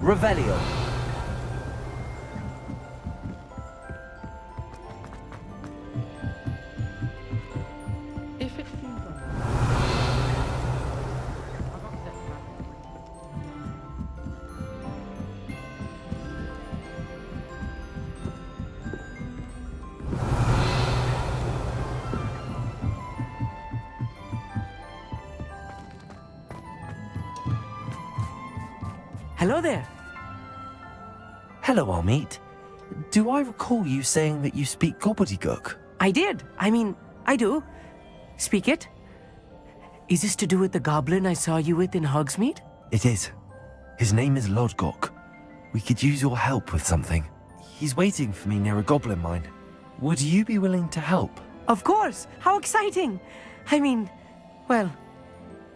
Revelio. Effectivement. Hello there. Hello, Armeet. Do I recall you saying that you speak gobbledygook? I did. I do. Speak it. Is this to do with the goblin I saw you with in Hogsmeade? It is. His name is Lodgok. We could use your help with something. He's waiting for me near a goblin mine. Would you be willing to help? Of course. How exciting. Well,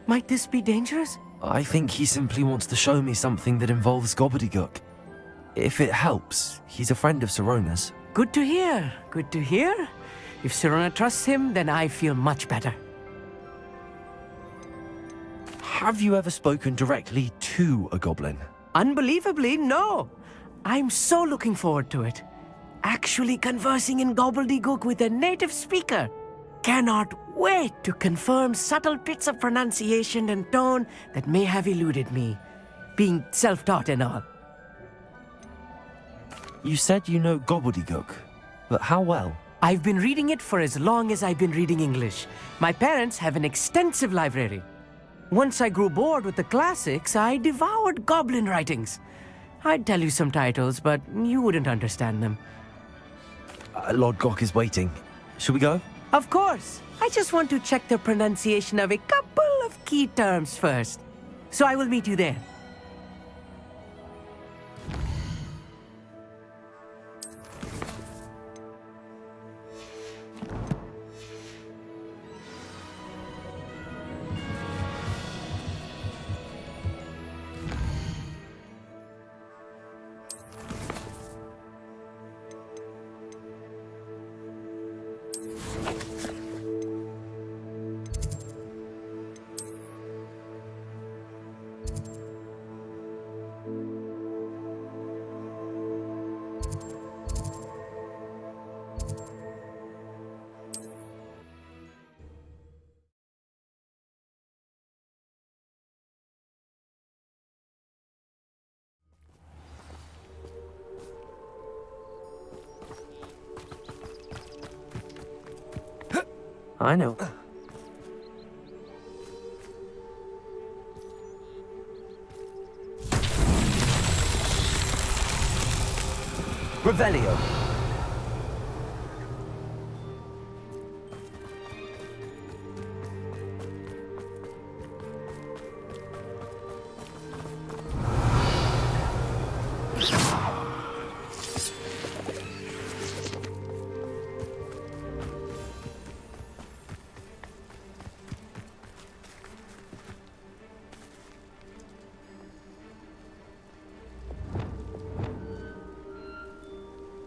might this be dangerous? I think he simply wants to show me something that involves gobbledygook. If it helps, he's a friend of Sirona's. Good to hear. Good to hear. If Sirona trusts him, then I feel much better. Have you ever spoken directly to a goblin? Unbelievably, no. I'm so looking forward to it. Actually conversing in gobbledygook with a native speaker. Cannot wait to confirm subtle bits of pronunciation and tone that may have eluded me, being self-taught and all. You said you know gobbledygook, but how well? I've been reading it for as long as I've been reading English. My parents have an extensive library. Once I grew bored with the classics, I devoured goblin writings. I'd tell you some titles, but you wouldn't understand them. Lodgok is waiting. Should we go? Of course. I just want to check the pronunciation of a couple of key terms first. So I will meet you there. I know. Revelio.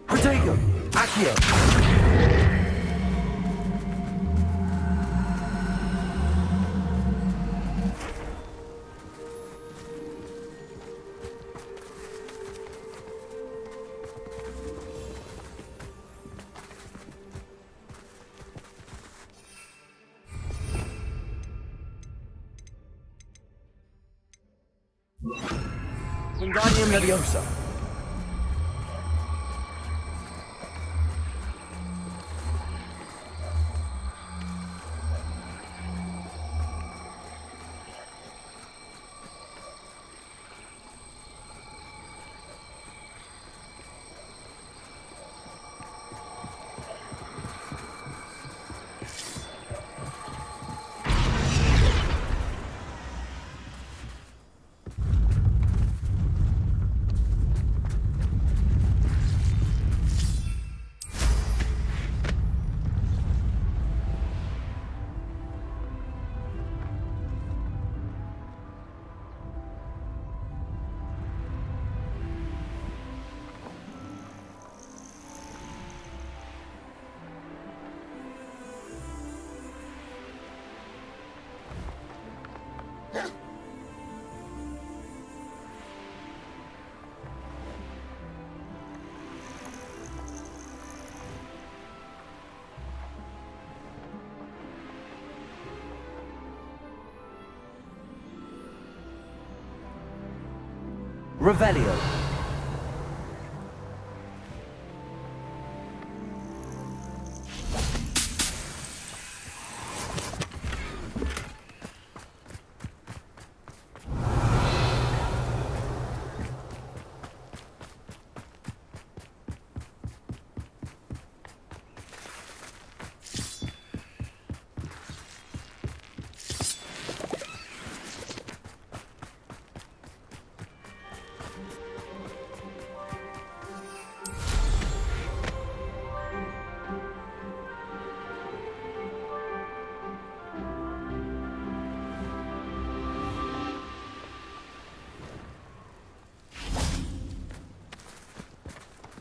Protego! Accio! Wingardium Leviosa. Revelio.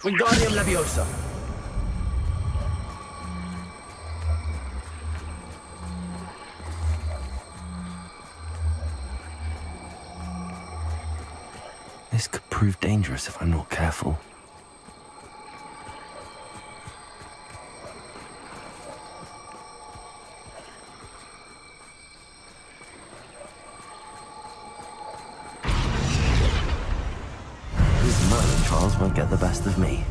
Wingardium Leviosa. This could prove dangerous if I'm not careful. These Merlin trials won't get the best of me.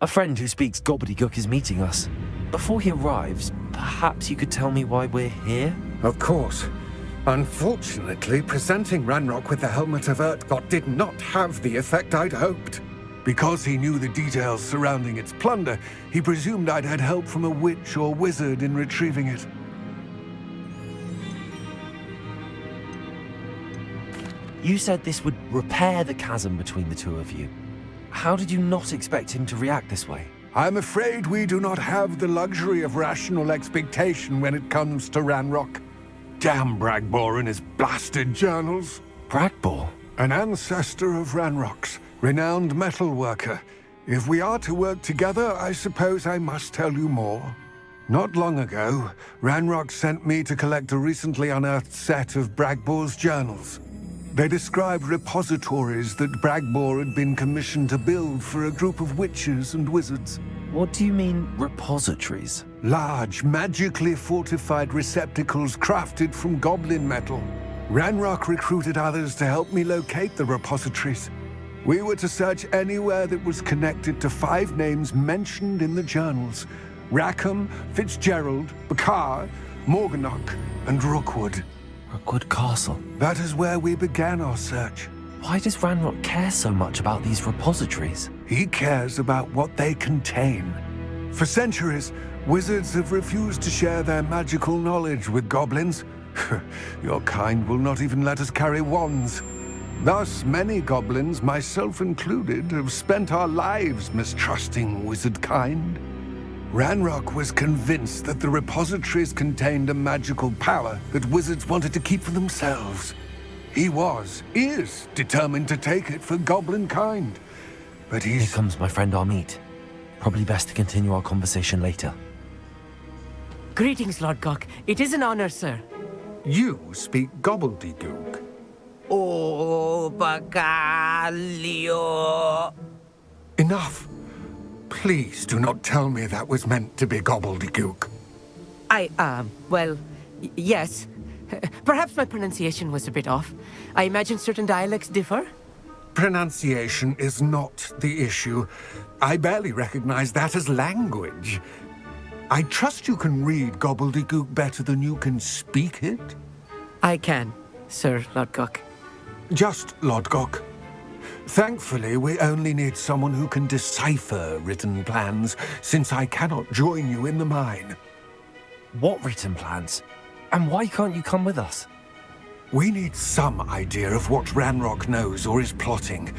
A friend who speaks gobbledygook is meeting us. Before he arrives, perhaps you could tell me why we're here? Of course. Unfortunately, presenting Ranrock with the Helmet of Urtkot did not have the effect I'd hoped. Because he knew the details surrounding its plunder, he presumed I'd had help from a witch or wizard in retrieving it. You said this would repair the chasm between the two of you. How did you not expect him to react this way? I'm afraid we do not have the luxury of rational expectation when it comes to Ranrock. Damn Bragbor and his blasted journals. Bragbor? An ancestor of Ranrock's, renowned metalworker. If we are to work together, I suppose I must tell you more. Not long ago, Ranrock sent me to collect a recently unearthed set of Bragbor's journals. They described repositories that Bragbor had been commissioned to build for a group of witches and wizards. What do you mean, repositories? Large, magically fortified receptacles crafted from goblin metal. Ranrock recruited others to help me locate the repositories. We were to search anywhere that was connected to 5 names mentioned in the journals: Rackham, Fitzgerald, Bakar, Morganach, and Rookwood. Rookwood Castle. That is where we began our search. Why does Ranrock care so much about these repositories? He cares about what they contain. For centuries, wizards have refused to share their magical knowledge with goblins. Your kind will not even let us carry wands. Thus, many goblins, myself included, have spent our lives mistrusting wizard kind. Ranrock was convinced that the repositories contained a magical power that wizards wanted to keep for themselves. He is determined to take it for goblin kind. But Here comes my friend Amit. Probably best to continue our conversation later. Greetings, Lord Gok. It is an honor, sir. You speak gobbledygook. Oh, Bacalio. Enough. Please do not tell me that was meant to be gobbledygook. Yes. Perhaps my pronunciation was a bit off. I imagine certain dialects differ. Pronunciation is not the issue. I barely recognize that as language. I trust you can read gobbledygook better than you can speak it? I can, Sir Lord Gok. Just Lord Gok. Thankfully, we only need someone who can decipher written plans, since I cannot join you in the mine. What written plans? And why can't you come with us? We need some idea of what Ranrock knows or is plotting.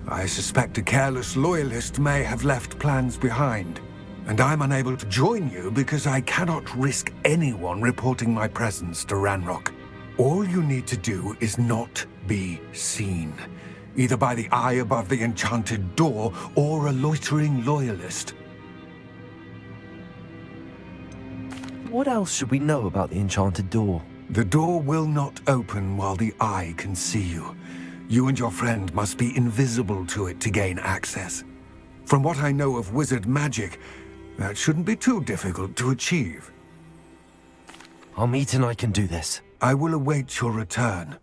I suspect a careless loyalist may have left plans behind. And I'm unable to join you because I cannot risk anyone reporting my presence to Ranrock. All you need to do is not be seen, either by the eye above the enchanted door or a loitering loyalist. What else should we know about the enchanted door? The door will not open while the eye can see you. You and your friend must be invisible to it to gain access. From what I know of wizard magic, that shouldn't be too difficult to achieve. Amit and I can do this. I will await your return.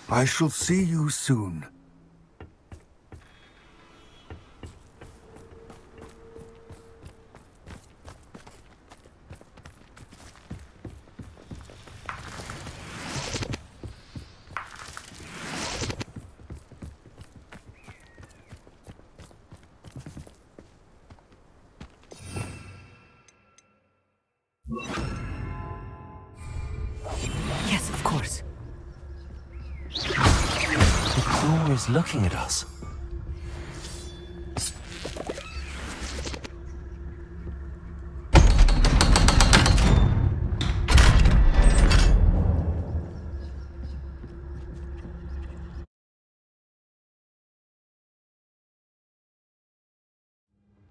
I shall see you soon. Yes, of course. The door is looking at us.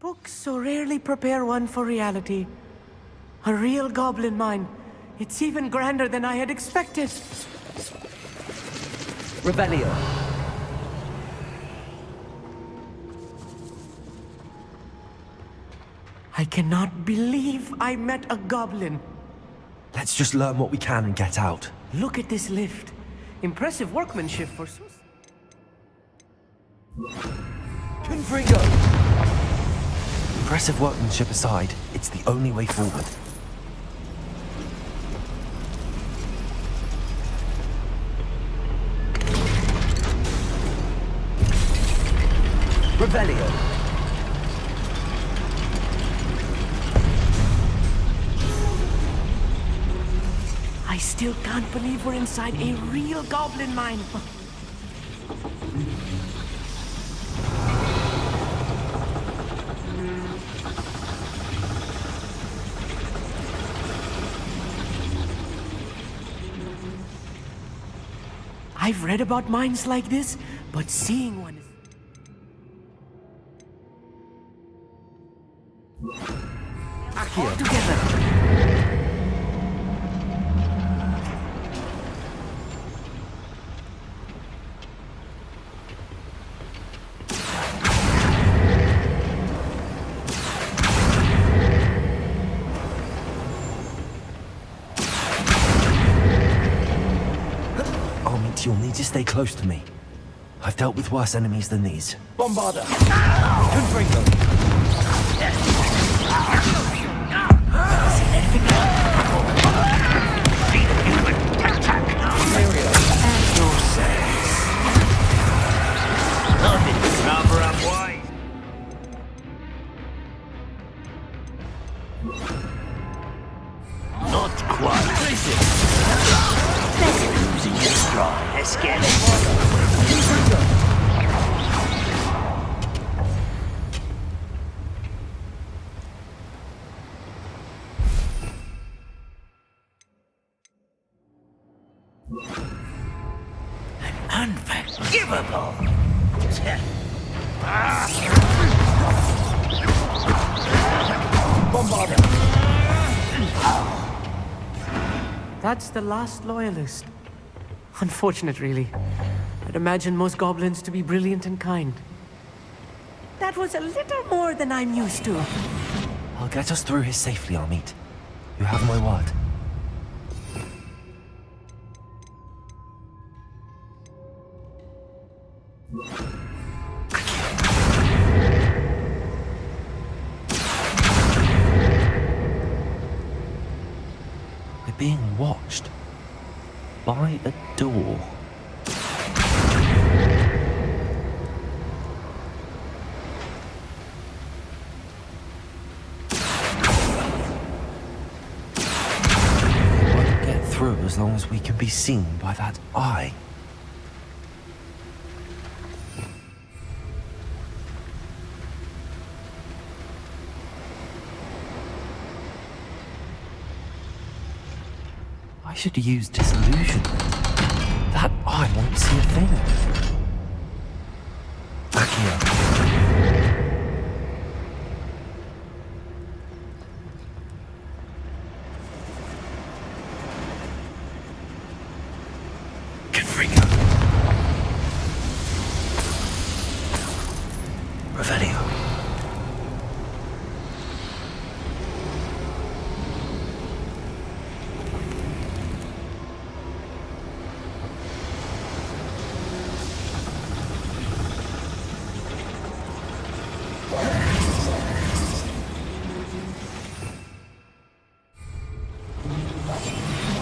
Books so rarely prepare one for reality. A real goblin mine. It's even grander than I had expected. Revelio. I cannot believe I met a goblin. Let's just learn what we can and get out. Look at this lift. Impressive workmanship for Sus. Confringo! Impressive workmanship aside, it's the only way forward. Revelio. I still can't believe we're inside a real goblin mine. I've read about mines like this, but seeing one is... all together. Amit, you'll need to stay close to me. I've dealt with worse enemies than these. Bombarda. Confringo. Not quite. Let's cruise in your stride. Let's get unforgivable. Bombarda. That's the last loyalist. Unfortunate, really. I'd imagine most goblins to be brilliant and kind. That was a little more than I'm used to. I'll get us through here safely, Amit. You have my word. We're being watched by a door. We won't get through as long as we can be seen by that eye. I I should use disillusionment. That eye won't see a thing. Accio. Confringo. Revelio.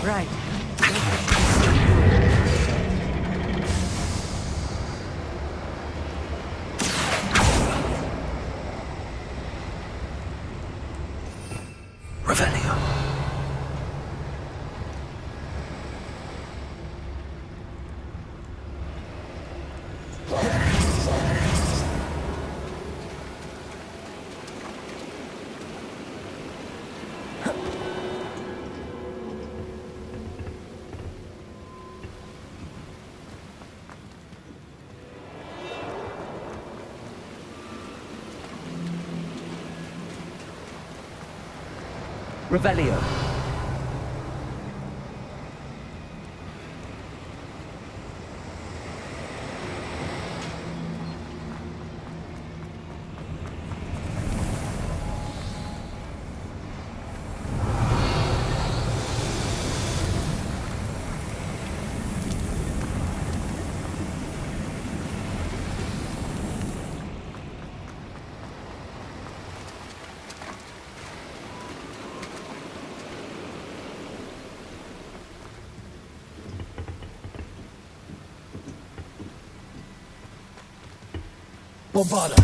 Right. Revelio. Revelio. Bombarda.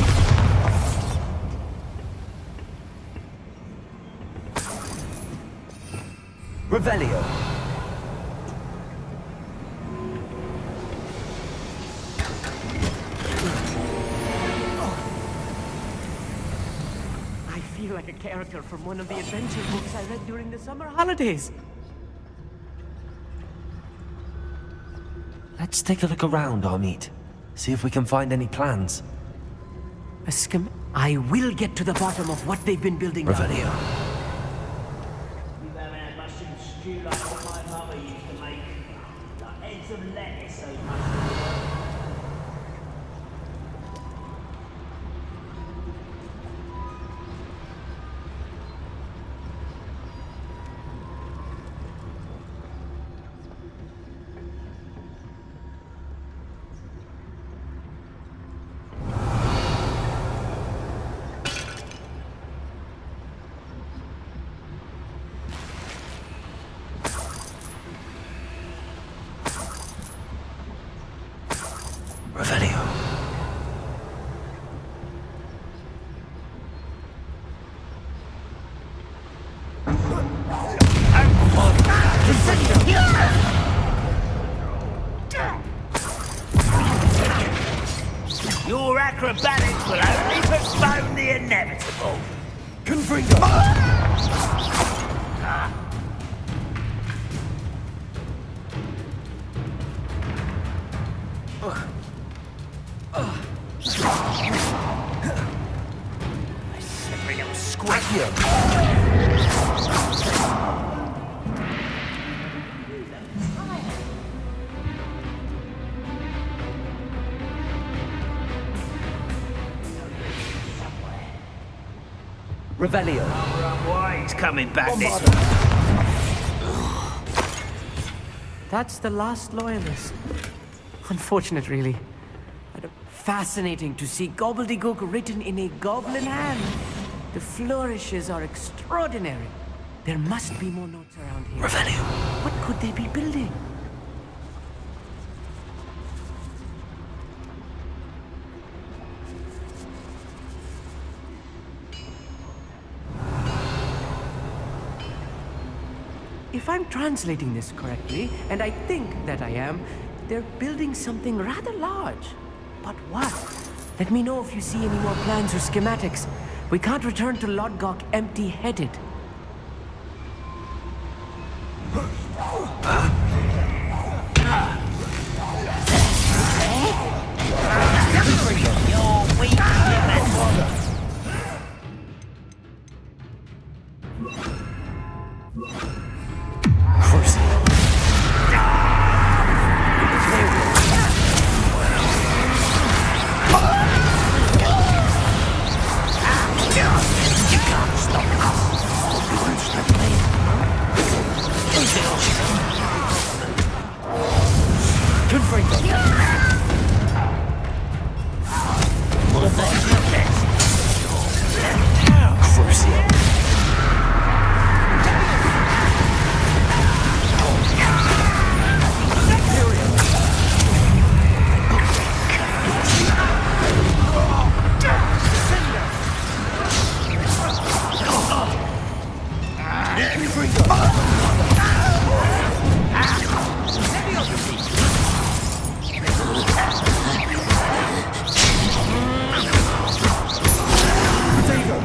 Revelio. I feel like a character from one of the adventure books I read during the summer holidays. Let's take a look around, Amit. See if we can find any plans. A schem... I will get to the bottom of what they've been building. Revelio. You haven't had mushroom stew like what my mother used to make. Like heads of lettuce, those mushrooms. Revelio. Your acrobatics will only postpone the inevitable. Confringo! Bring them squish. Revelio. Why he's coming back this way? That's the last loyalist. Unfortunate, really. But fascinating to see gobbledygook written in a goblin hand. The flourishes are extraordinary. There must be more notes around here. Revelio. What could they be building? If I'm translating this correctly, and I think that I am, they're building something rather large. But what? Let me know if you see any more plans or schematics. We can't return to Lodgok empty-headed.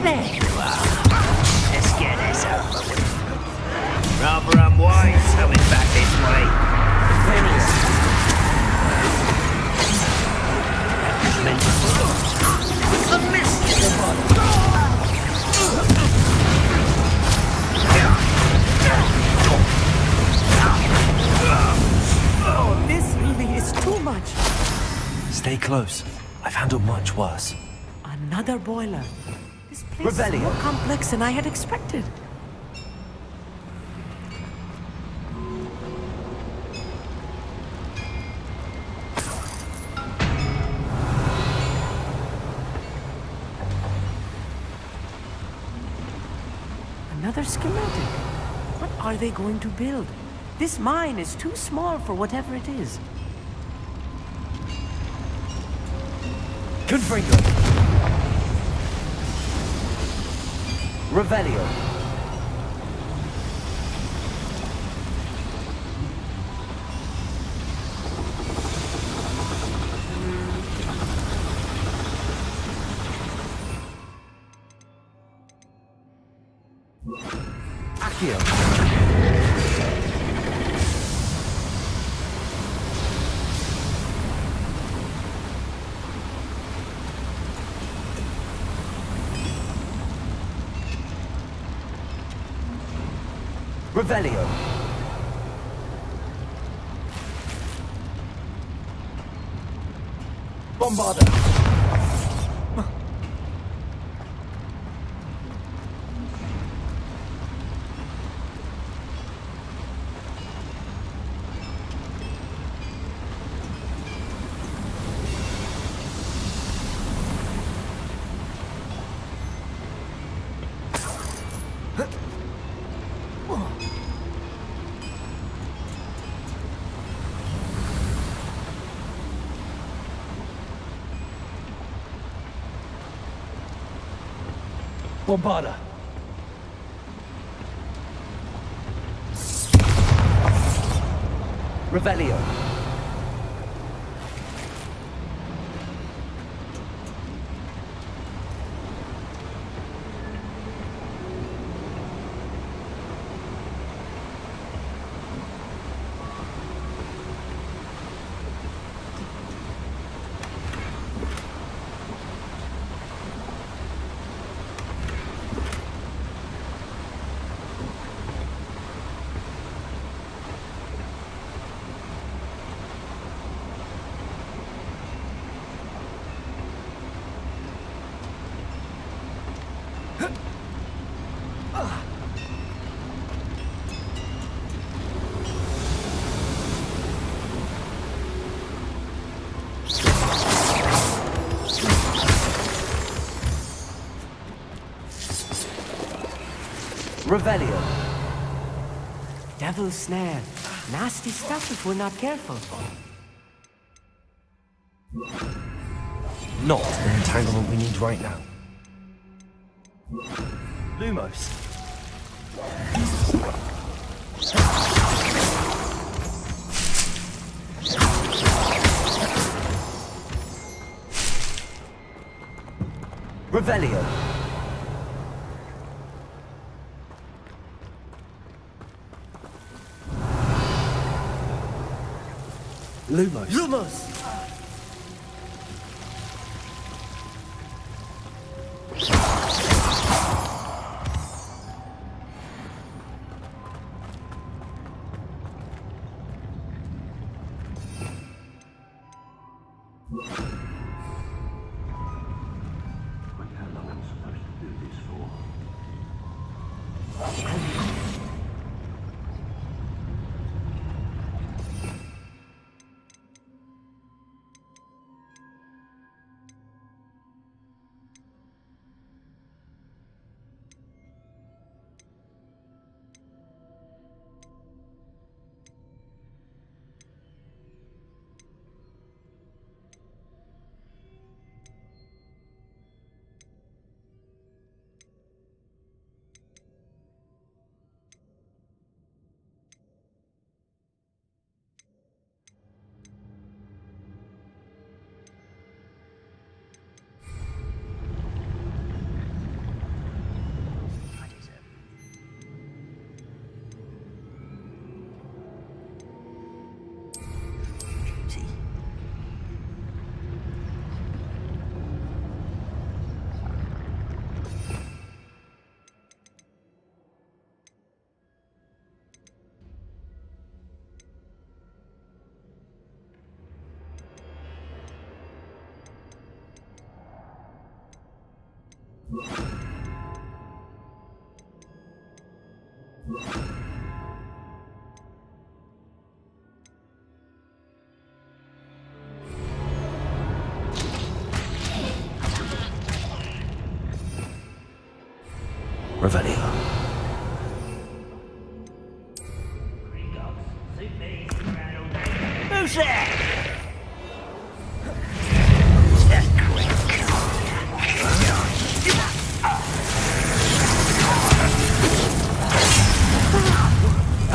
There you are. Let's get this over with. Rather unwise coming back this way. A mess in the bottom. Oh, this really is too much. Stay close. I've handled much worse. Another boiler. This place is Revelio. more complex than I had expected. Another schematic. What are they going to build? This mine is too small for whatever it is. Confringo. Revelio. Accio. Revelio. Bombarda. Bombarda. Revelio. Revelio. Devil's snare. Nasty stuff if we're not careful. Not the entanglement we need right now. Lumos. Revelio. Lumos. Lumos! Revelio. Who's there?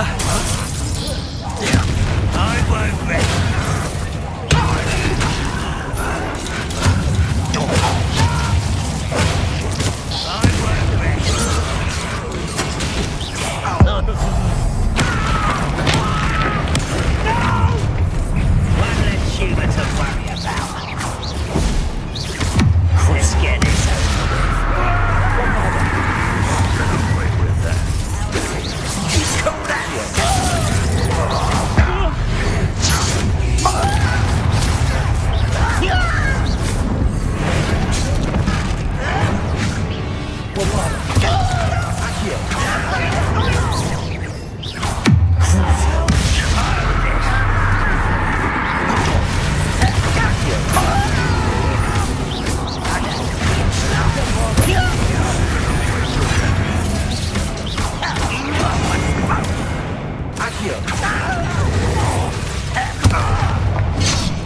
I won't rest. One less human to worry about. Let's get this over with that. He's called at you.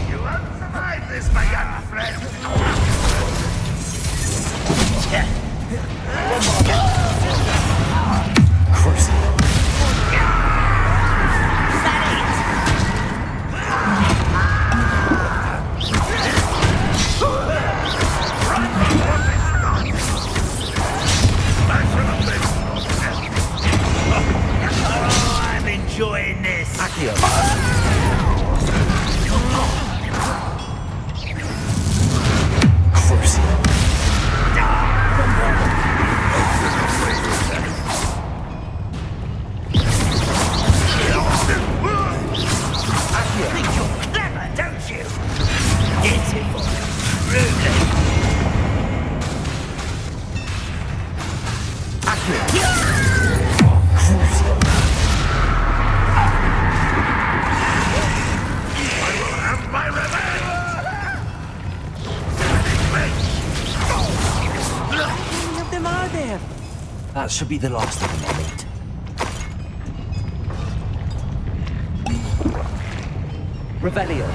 You won't survive this, my young friend. Oh, I'm enjoying this. You think you're clever, don't you? Beautiful. Rudely. My revenge! How many of them are there? That should be the last of them, I meet. Revelio.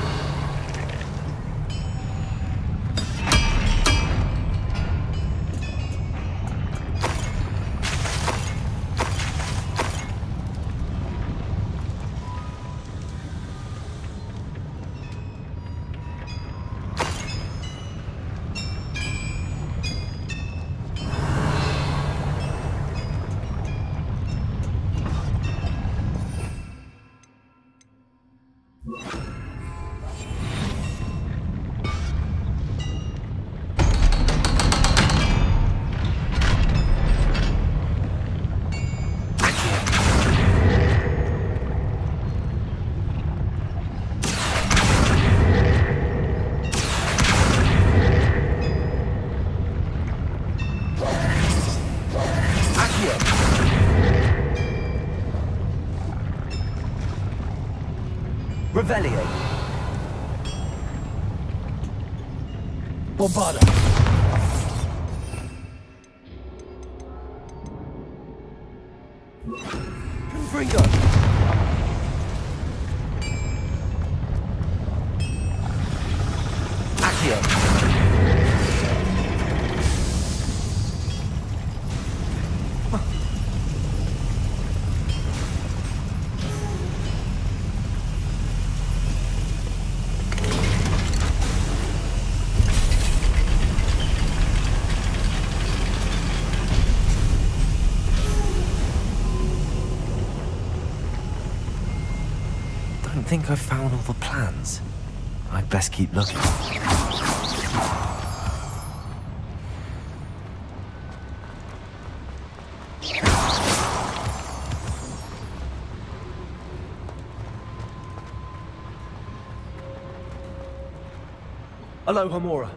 Revelio. Bombarda. Confringo. Accio. Don't think I've found all the plans. I'd best keep looking. Hello, Homora.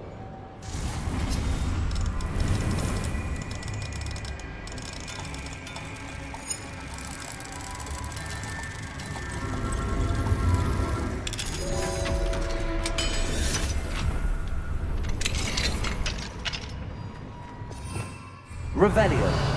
Revelio.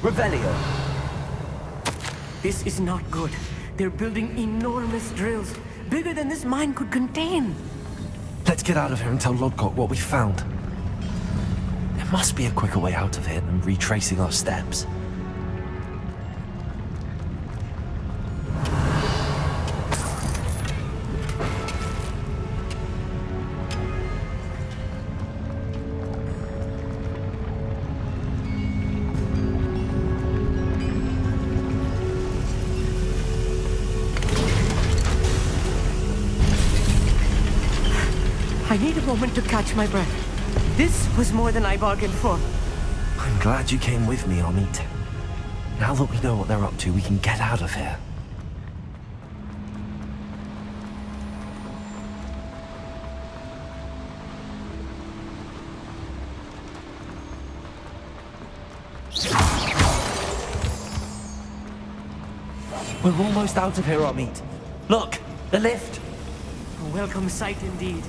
Revelio. This is not good. They're building enormous drills, bigger than this mine could contain. Let's get out of here and tell Lodgok what we found. There must be a quicker way out of here than retracing our steps. I need a moment to catch my breath. This was more than I bargained for. I'm glad you came with me, Amit. Now that we know what they're up to, we can get out of here. We're almost out of here, Amit. Look, the lift. A welcome sight indeed.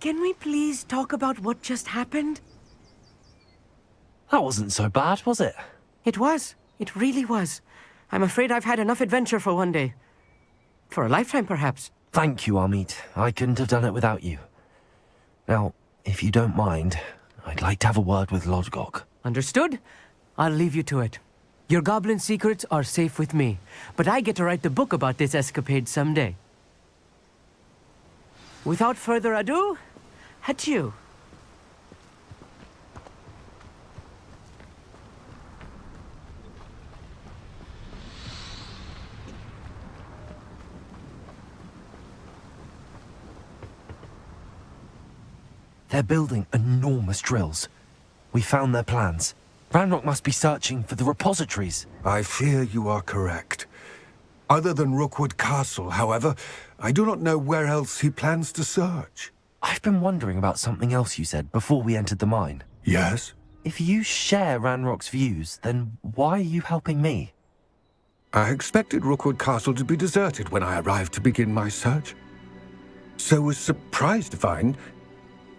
Can we please talk about what just happened? That wasn't so bad, was it? It was. It really was. I'm afraid I've had enough adventure for one day. For a lifetime, perhaps. Thank you, Amit. I couldn't have done it without you. Now, if you don't mind, I'd like to have a word with Lodgok. Understood? I'll leave you to it. Your goblin secrets are safe with me, but I get to write the book about this escapade someday. Without further ado, adieu. They're building enormous drills. We found their plans. Ranrock must be searching for the repositories. I fear you are correct. Other than Rookwood Castle, however, I do not know where else he plans to search. I've been wondering about something else you said before we entered the mine. Yes? If you share Ranrock's views, then why are you helping me? I expected Rookwood Castle to be deserted when I arrived to begin my search. So was surprised to find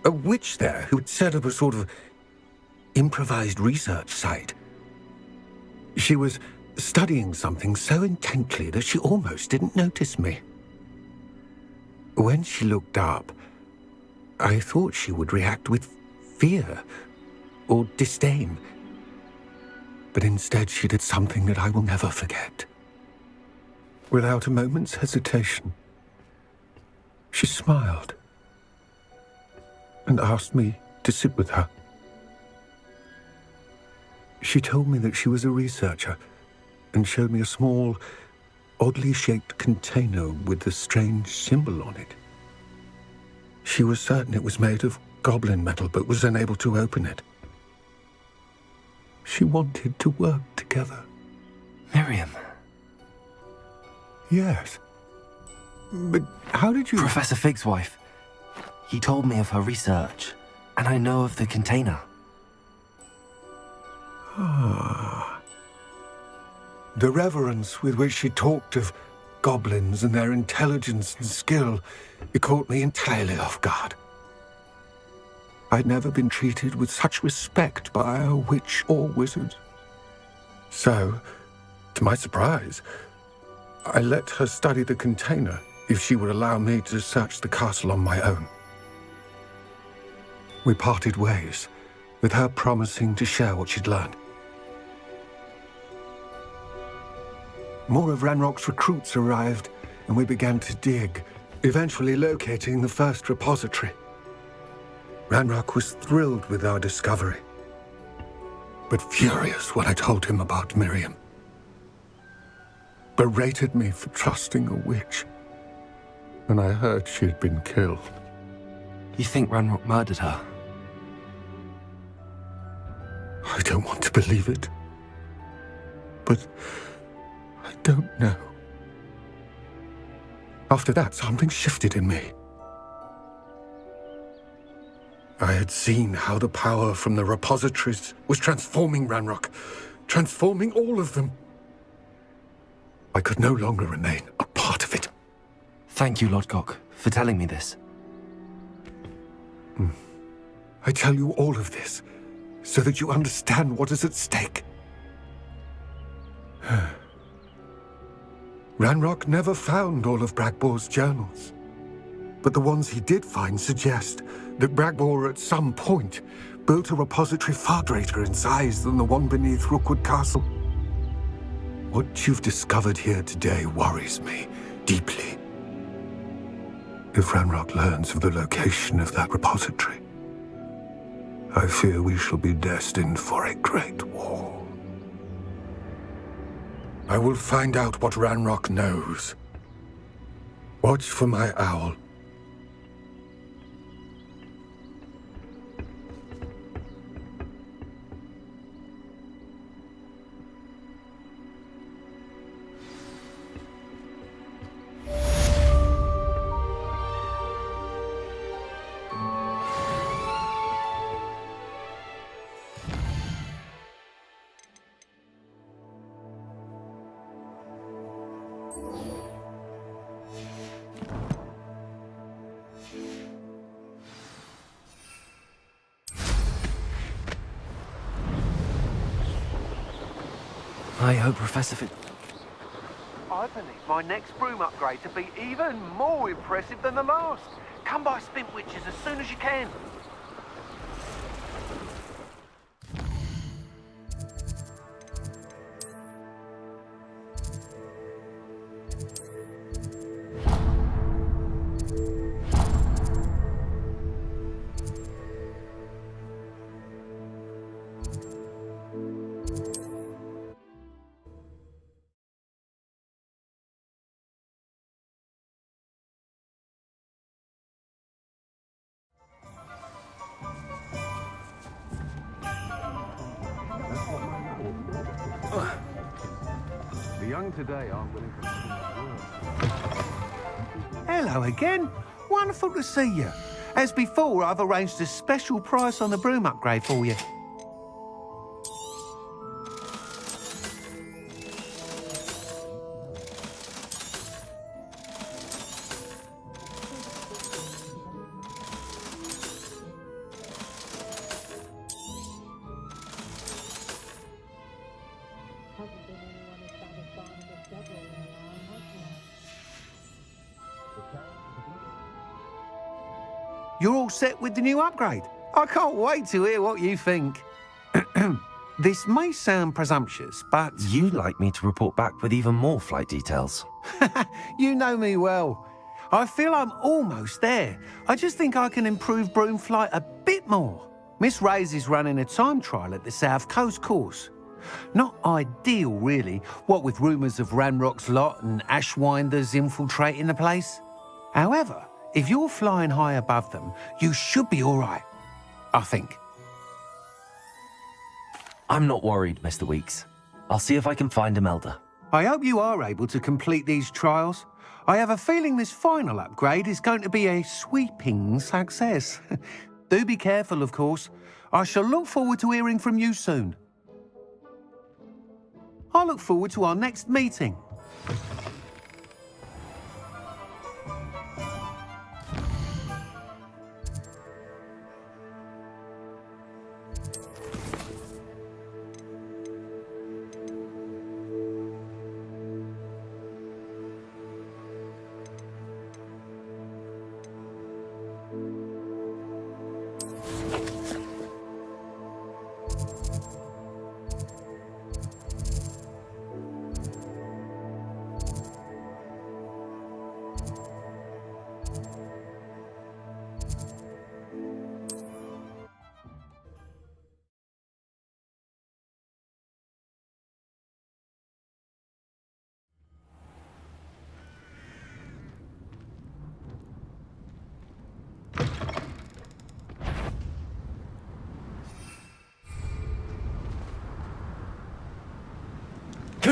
a witch there who had set up a sort of improvised research site. She was studying something so intently that she almost didn't notice me. When she looked up, I thought she would react with fear or disdain. But instead she did something that I will never forget. Without a moment's hesitation, she smiled and asked me to sit with her. She told me that she was a researcher and showed me a small, oddly shaped container with a strange symbol on it. She was certain it was made of goblin metal, but was unable to open it. She wanted to work together. Miriam. Yes. But how did you... Professor Fig's wife. He told me of her research, and I know of the container. Ah. The reverence with which she talked of goblins and their intelligence and skill, it caught me entirely off guard. I'd never been treated with such respect by a witch or wizard. So, to my surprise, I let her study the container if she would allow me to search the castle on my own. We parted ways, with her promising to share what she'd learned. More of Ranrock's recruits arrived, and we began to dig, eventually locating the first repository. Ranrock was thrilled with our discovery, but furious when I told him about Miriam. Berated me for trusting a witch, and I heard she had been killed. You think Ranrock murdered her? I don't want to believe it, but I don't know. After that, something shifted in me. I had seen how the power from the repositories was transforming Ranrock, transforming all of them. I could no longer remain a part of it. Thank you, Lodgok, for telling me this. I tell you all of this so that you understand what is at stake. Ranrock never found all of Bragbor's journals, but the ones he did find suggest that Bragbor at some point built a repository far greater in size than the one beneath Rookwood Castle. What you've discovered here today worries me deeply. If Ranrock learns of the location of that repository, I fear we shall be destined for a great war. I will find out what Ranrock knows. Watch for my owl. I hope Professor I believe my next broom upgrade to be even more impressive than the last. Come by Spint Witches as soon as you can. The young today aren't willing to Hello again. Wonderful to see you. As before, I've arranged a special price on the broom upgrade for you. You're all set with the new upgrade. I can't wait to hear what you think. This may sound presumptuous, but... You'd like me to report back with even more flight details. You know me well. I feel I'm almost there. I just think I can improve broom flight a bit more. Miss Ray's is running a time trial at the South Coast course. Not ideal, really, what with rumours of Ranrock's lot and Ashwinders infiltrating the place. However, if you're flying high above them, you should be all right, I think. I'm not worried, Mr. Weeks. I'll see if I can find Imelda. I hope you are able to complete these trials. I have a feeling this final upgrade is going to be a sweeping success. Do be careful, of course. I shall look forward to hearing from you soon. I look forward to our next meeting.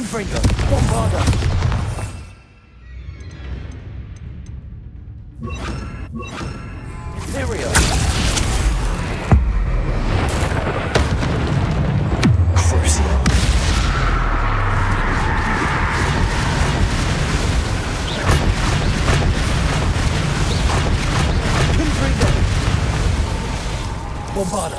Confringo. Bombarda. Imperio. Crucio. Confringo. Bombarda.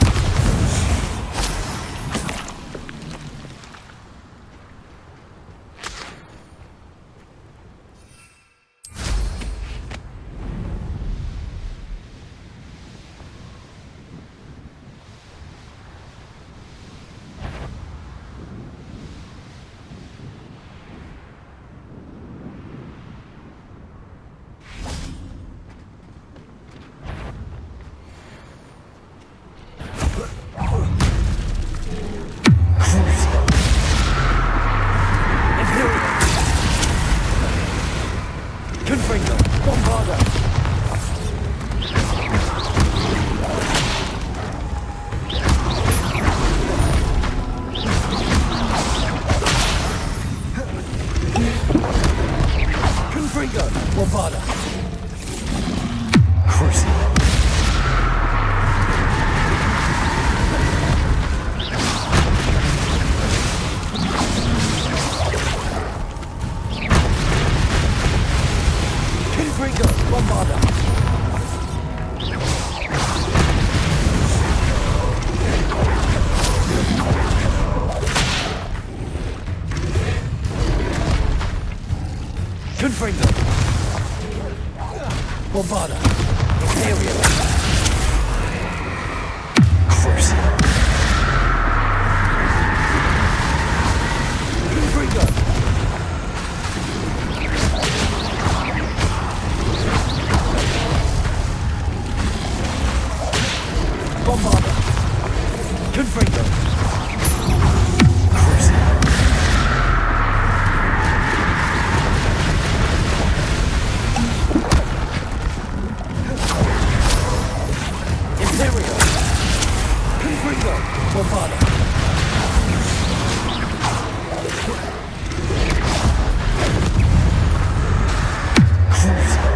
Confringo. Bombarda. Confringo. Bombarda. Crucio. Confringo. Bombarda. Confringo. Bombarda. Imperio. Crucio. Confringo. Bombarda. Confringo. Crucio. Imperio. Confringo. Bombarda. Crucio.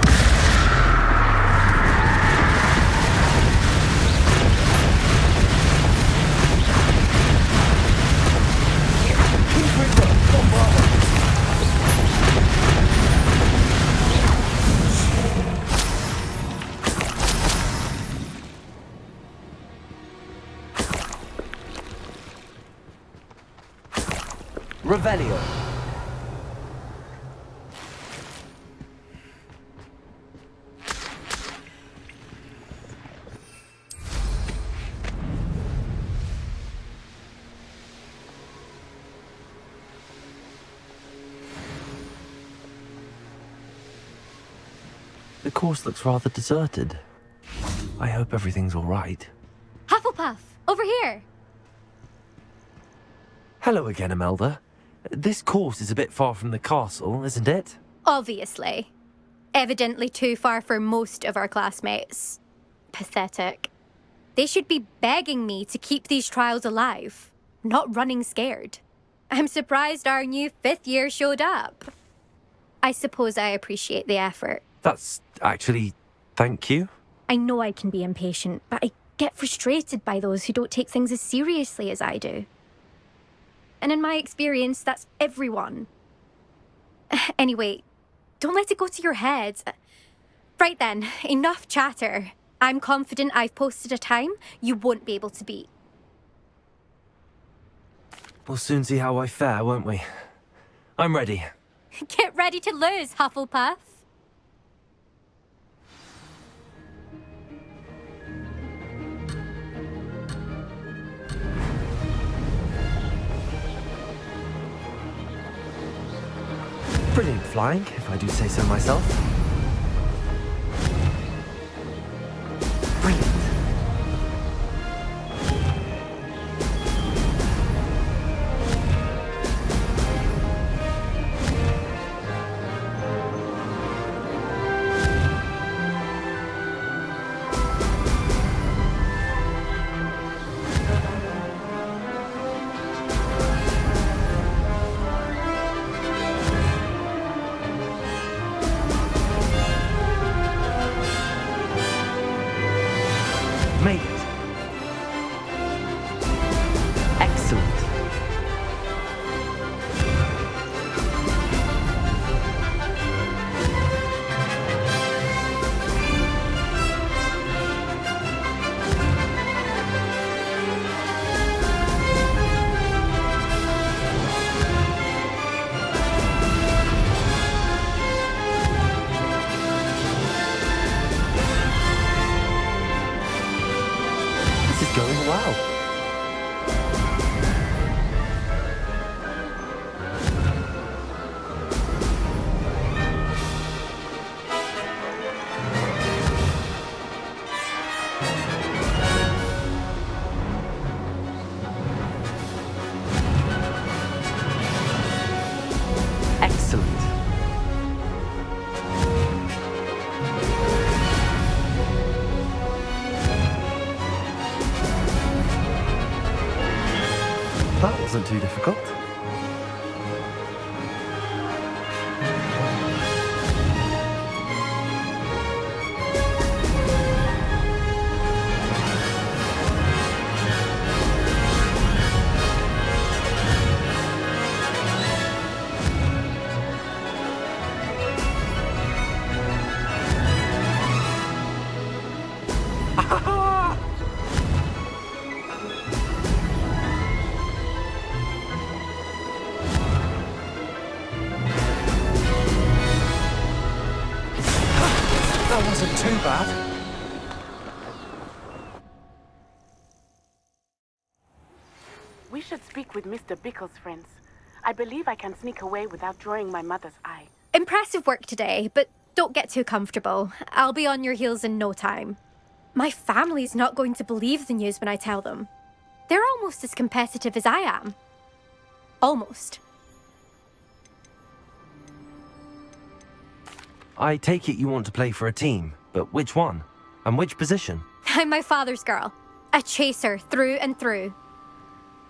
Confringo. Bombarda. Revelio. The course looks rather deserted. I hope everything's all right. Hufflepuff, over here. Hello again, Imelda. This course is a bit far from the castle, isn't it? Obviously. Evidently too far for most of our classmates. Pathetic. They should be begging me to keep these trials alive, not running scared. I'm surprised our new 5th year showed up. I suppose I appreciate the effort. That's actually... thank you. I know I can be impatient, but I get frustrated by those who don't take things as seriously as I do. And in my experience, that's everyone. Anyway, don't let it go to your head. Right then, enough chatter. I'm confident I've posted a time you won't be able to beat. We'll soon see how I fare, won't we? I'm ready. Get ready to lose, Hufflepuff. Brilliant flying, if I do say so myself. Brilliant. too difficult. That wasn't too bad. We should speak with Mr. Bickle's friends. I believe I can sneak away without drawing my mother's eye. Impressive work today, but don't get too comfortable. I'll be on your heels in no time. My family's not going to believe the news when I tell them. They're almost as competitive as I am. Almost. I take it you want to play for a team, but which one? And which position? I'm my father's girl. A chaser through and through.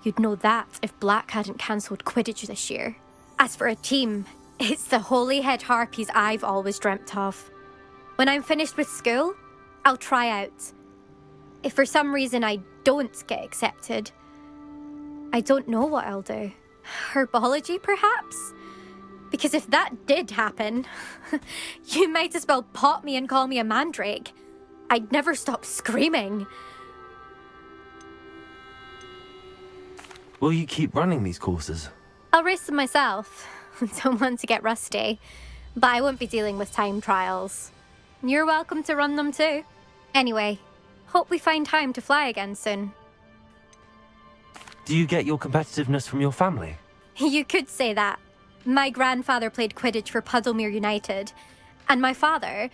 You'd know that if Black hadn't cancelled Quidditch this year. As for a team, it's the Holyhead Harpies I've always dreamt of. When I'm finished with school, I'll try out. If for some reason I don't get accepted, I don't know what I'll do. Herbology, perhaps? Because if that did happen, you might as well pop me and call me a mandrake. I'd never stop screaming. Will you keep running these courses? I'll race them myself. Don't want to get rusty. But I won't be dealing with time trials. You're welcome to run them too. Anyway, hope we find time to fly again soon. Do you get your competitiveness from your family? You could say that. My grandfather played Quidditch for Puddlemere United. And my father,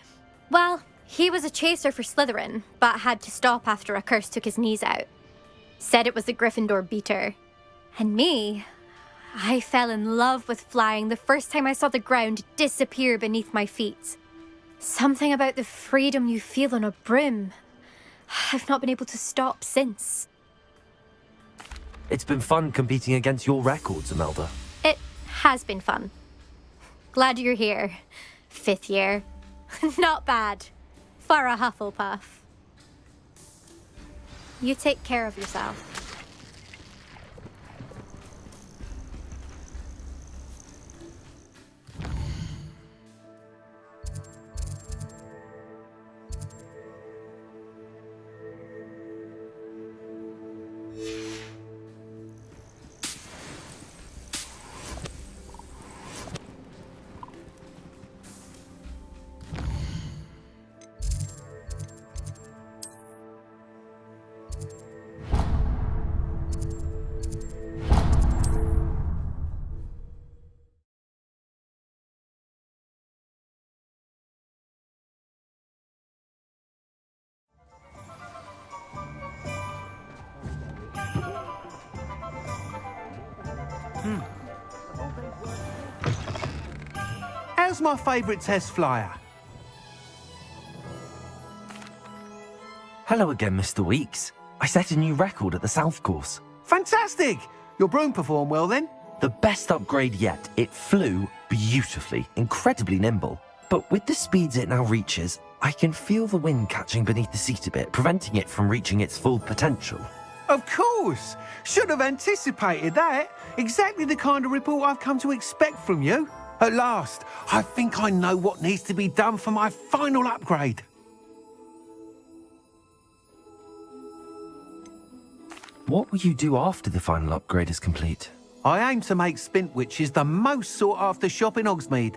well, he was a chaser for Slytherin, but had to stop after a curse took his knees out. Said it was the Gryffindor beater. And me, I fell in love with flying the first time I saw the ground disappear beneath my feet. Something about the freedom you feel on a broom. I've not been able to stop since. It's been fun competing against your records, Imelda. It has been fun. Glad you're here. 5th year. Not bad. For a Hufflepuff. You take care of yourself. How's my favourite test flyer? Hello again, Mr. Weeks. I set a new record at the South course. Fantastic! Your broom performed well then? The best upgrade yet. It flew beautifully, incredibly nimble. But with the speeds it now reaches, I can feel the wind catching beneath the seat a bit, preventing it from reaching its full potential. Of course! Should have anticipated that. Exactly the kind of report I've come to expect from you. At last, I think I know what needs to be done for my final upgrade. What will you do after the final upgrade is complete? I aim to make Spintwitches the most sought-after shop in Hogsmeade.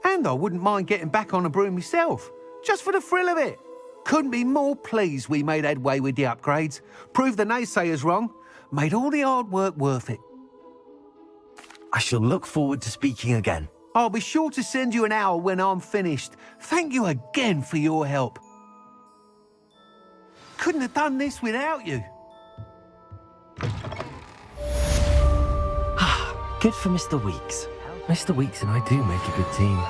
And I wouldn't mind getting back on a broom myself, just for the thrill of it. Couldn't be more pleased we made headway with the upgrades, proved the naysayers wrong, made all the hard work worth it. I shall look forward to speaking again. I'll be sure to send you an owl when I'm finished. Thank you again for your help. Couldn't have done this without you. Good for Mr. Weeks. Mr. Weeks and I do make a good team.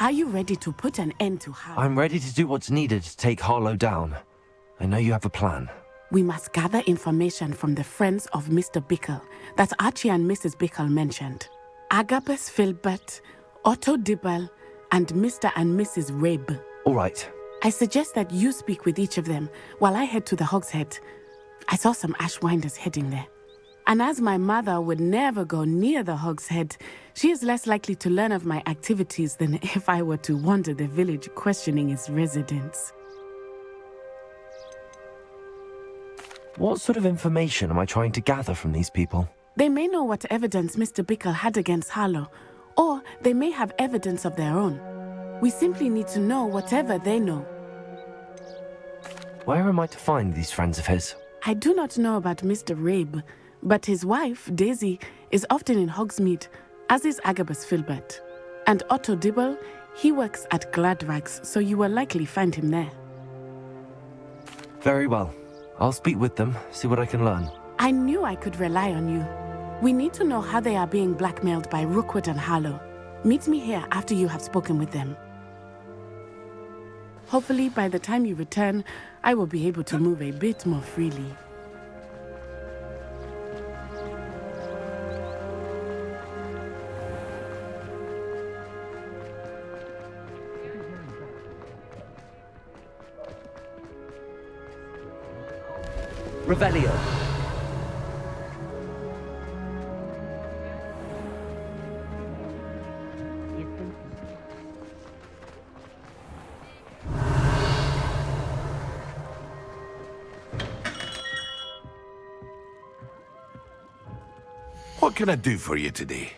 Are you ready to put an end to Harlow? I'm ready to do what's needed to take Harlow down. I know you have a plan. We must gather information from the friends of Mr. Bickle that Archie and Mrs. Bickle mentioned. Agabus Filbert, Otto Dibble, and Mr. and Mrs. Rabe. All right. I suggest that you speak with each of them while I head to the Hogshead. I saw some Ashwinders heading there. And as my mother would never go near the Hogshead, she is less likely to learn of my activities than if I were to wander the village questioning its residents. What sort of information am I trying to gather from these people? They may know what evidence Mr. Bickle had against Harlow, or they may have evidence of their own. We simply need to know whatever they know. Where am I to find these friends of his? I do not know about Mr. Rabe, but his wife, Daisy, is often in Hogsmeade, as is Agabus Filbert. And Otto Dibble, he works at Gladrags, so you will likely find him there. Very well. I'll speak with them, see what I can learn. I knew I could rely on you. We need to know how they are being blackmailed by Rookwood and Harlow. Meet me here after you have spoken with them. Hopefully, by the time you return, I will be able to move a bit more freely. Revelio. What can I do for you today?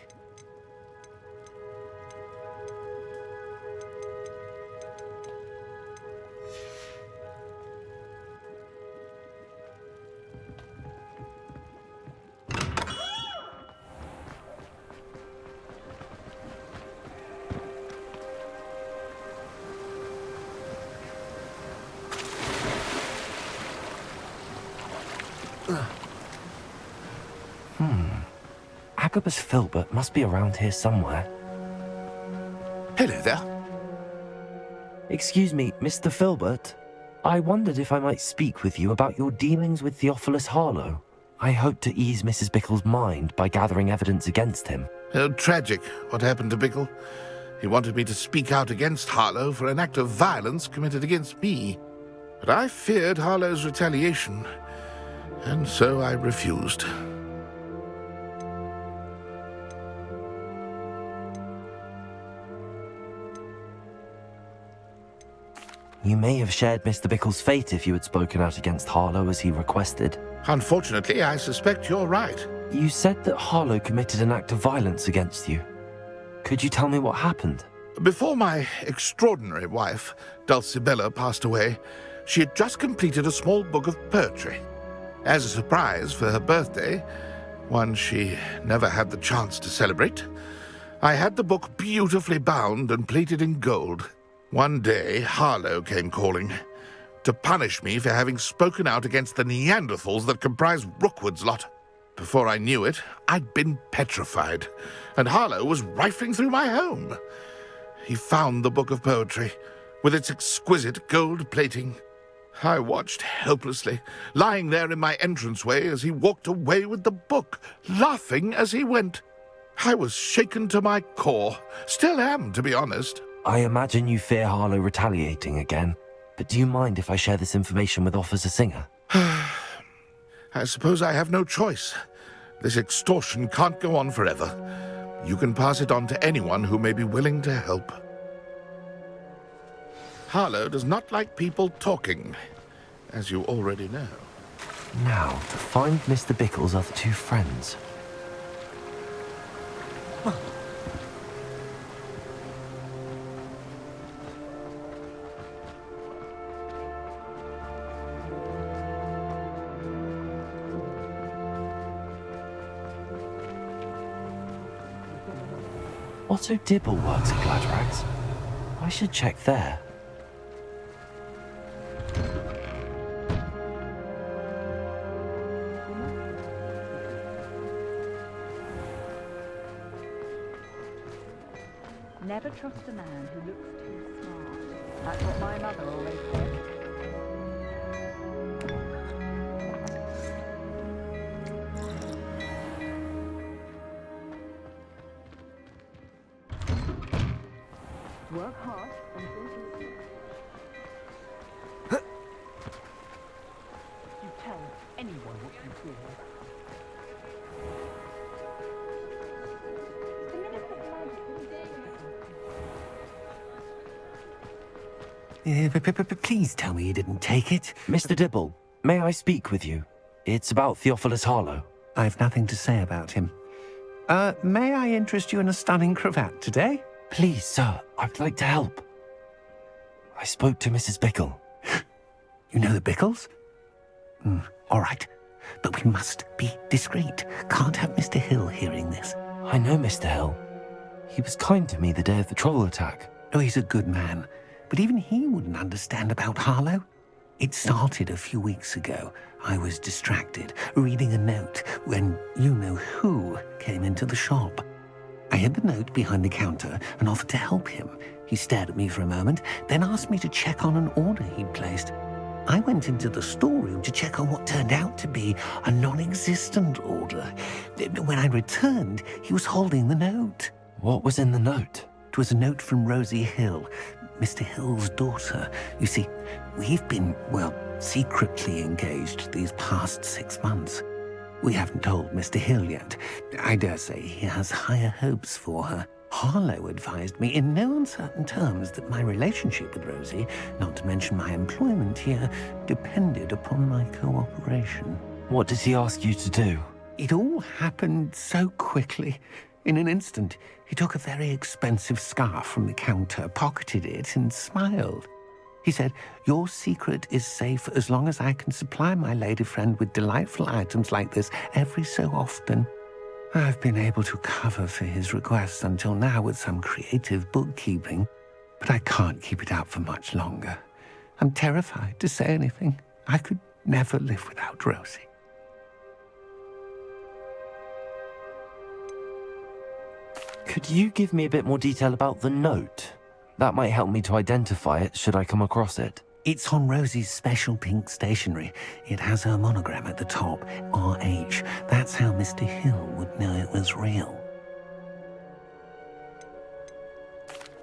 Agabus Filbert must be around here somewhere. Hello there. Excuse me, Mr. Filbert. I wondered if I might speak with you about your dealings with Theophilus Harlow. I hope to ease Mrs. Bickle's mind by gathering evidence against him. Oh, tragic, what happened to Bickle. He wanted me to speak out against Harlow for an act of violence committed against me. But I feared Harlow's retaliation, and so I refused. You may have shared Mr. Bickle's fate if you had spoken out against Harlow as he requested. Unfortunately, I suspect you're right. You said that Harlow committed an act of violence against you. Could you tell me what happened? Before my extraordinary wife, Dulcibella, passed away, she had just completed a small book of poetry. As a surprise for her birthday, one she never had the chance to celebrate, I had the book beautifully bound and plated in gold. One day, Harlow came calling to punish me for having spoken out against the Neanderthals that comprise Rookwood's lot. Before I knew it, I'd been petrified, and Harlow was rifling through my home. He found the book of poetry, with its exquisite gold plating. I watched helplessly, lying there in my entranceway as he walked away with the book, laughing as he went. I was shaken to my core, still am, to be honest. I imagine you fear Harlow retaliating again, but do you mind if I share this information with Officer Singer? I suppose I have no choice. This extortion can't go on forever. You can pass it on to anyone who may be willing to help. Harlow does not like people talking, as you already know. Now, to find Mr. Bickle's other two friends. Otto Dibble works at Gladrags. I should check there. Never trust a man who looks too smart. That's what my mother always said. Work hard and don't you... You tell anyone what you do. Please tell me you didn't take it. Mr. Dibble, may I speak with you? It's about Theophilus Harlow. I've nothing to say about him. May I interest you in a stunning cravat today? Please, sir, I'd like to help. I spoke to Mrs. Bickle. You know the Bickles? All right. But we must be discreet. Can't have Mr. Hill hearing this. I know Mr. Hill. He was kind to me the day of the troll attack. Oh, he's a good man. But even he wouldn't understand about Harlow. It started a few weeks ago. I was distracted, reading a note, when you-know-who came into the shop. I hid the note behind the counter and offered to help him. He stared at me for a moment, then asked me to check on an order he'd placed. I went into the storeroom to check on what turned out to be a non-existent order. When I returned, he was holding the note. What was in the note? It was a note from Rosie Hill, Mr. Hill's daughter. You see, we've been, well, secretly engaged these past 6 months. We haven't told Mr. Hill yet. I dare say he has higher hopes for her. Harlow advised me in no uncertain terms that my relationship with Rosie, not to mention my employment here, depended upon my cooperation. What does he ask you to do? It all happened so quickly. In an instant, he took a very expensive scarf from the counter, pocketed it, and smiled. He said, "Your secret is safe as long as I can supply my lady friend with delightful items like this every so often." I've been able to cover for his requests until now with some creative bookkeeping, but I can't keep it up for much longer. I'm terrified to say anything. I could never live without Rosie. Could you give me a bit more detail about the note? That might help me to identify it should I come across it. It's on Rosie's special pink stationery. It has her monogram at the top, RH. That's how Mr. Hill would know it was real.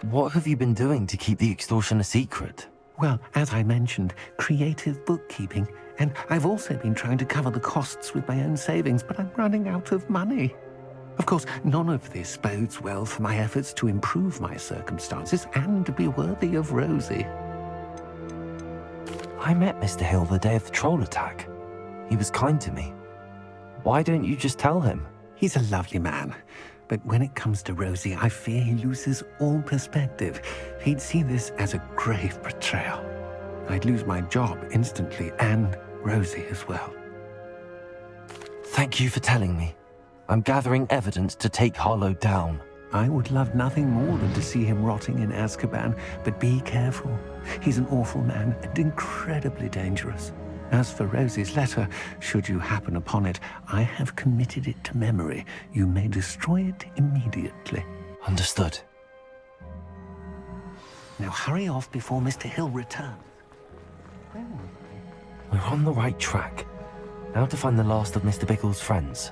What have you been doing to keep the extortion a secret? Well, as I mentioned, creative bookkeeping. And I've also been trying to cover the costs with my own savings, but I'm running out of money. Of course, none of this bodes well for my efforts to improve my circumstances and to be worthy of Rosie. I met Mr. Hill the day of the troll attack. He was kind to me. Why don't you just tell him? He's a lovely man. But when it comes to Rosie, I fear he loses all perspective. He'd see this as a grave betrayal. I'd lose my job instantly, and Rosie as well. Thank you for telling me. I'm gathering evidence to take Harlow down. I would love nothing more than to see him rotting in Azkaban, but be careful. He's an awful man and incredibly dangerous. As for Rosie's letter, should you happen upon it, I have committed it to memory. You may destroy it immediately. Understood. Now hurry off before Mr. Hill returns. We're on the right track. Now to find the last of Mr. Bickle's friends.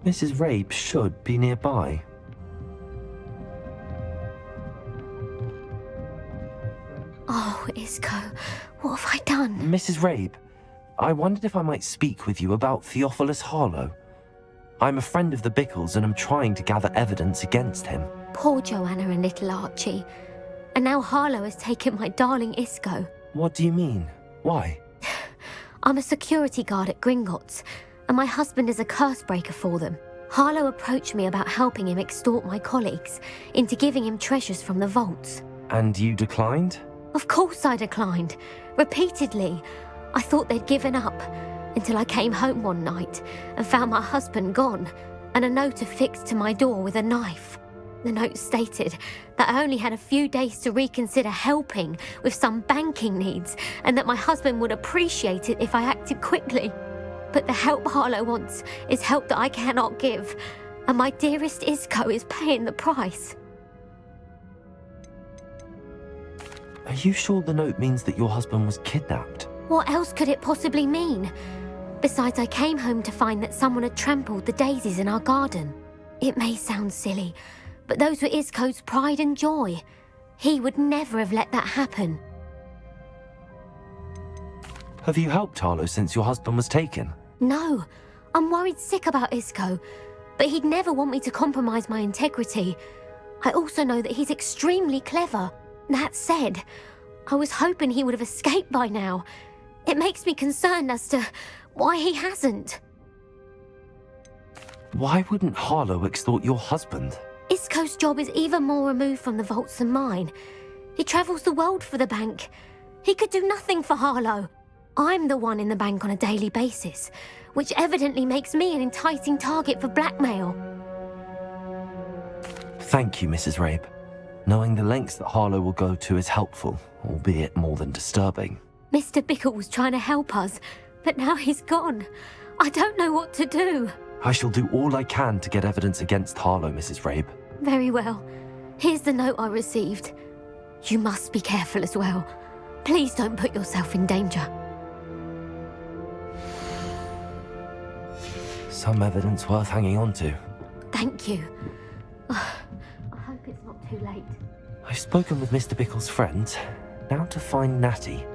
Mrs. Rabe should be nearby. Oh, Isco, what have I done? Mrs. Rabe, I wondered if I might speak with you about Theophilus Harlow. I'm a friend of the Bickles and I'm trying to gather evidence against him. Poor Joanna and little Archie. And now Harlow has taken my darling Isco. What do you mean? Why? I'm a security guard at Gringotts, and my husband is a curse breaker for them. Harlow approached me about helping him extort my colleagues into giving him treasures from the vaults. And you declined? Of course I declined. Repeatedly. I thought they'd given up, until I came home one night and found my husband gone, and a note affixed to my door with a knife. The note stated that I only had a few days to reconsider helping with some banking needs and that my husband would appreciate it if I acted quickly. But the help Harlow wants is help that I cannot give, and my dearest Isco is paying the price. Are you sure the note means that your husband was kidnapped? What else could it possibly mean? Besides, I came home to find that someone had trampled the daisies in our garden. It may sound silly, but those were Isco's pride and joy. He would never have let that happen. Have you helped Harlow since your husband was taken? No, I'm worried sick about Isco, but he'd never want me to compromise my integrity. I also know that he's extremely clever. That said, I was hoping he would have escaped by now. It makes me concerned as to why he hasn't. Why wouldn't Harlow extort your husband? Isco's job is even more removed from the vaults than mine. He travels the world for the bank. He could do nothing for Harlow. I'm the one in the bank on a daily basis, which evidently makes me an enticing target for blackmail. Thank you, Mrs. Rabe. Knowing the lengths that Harlow will go to is helpful, albeit more than disturbing. Mr. Bickle was trying to help us, but now he's gone. I don't know what to do. I shall do all I can to get evidence against Harlow, Mrs. Rabe. Very well. Here's the note I received. You must be careful as well. Please don't put yourself in danger. Some evidence worth hanging on to. Thank you. I hope it's not too late. I've spoken with Mr. Bickle's friends. Now to find Natty.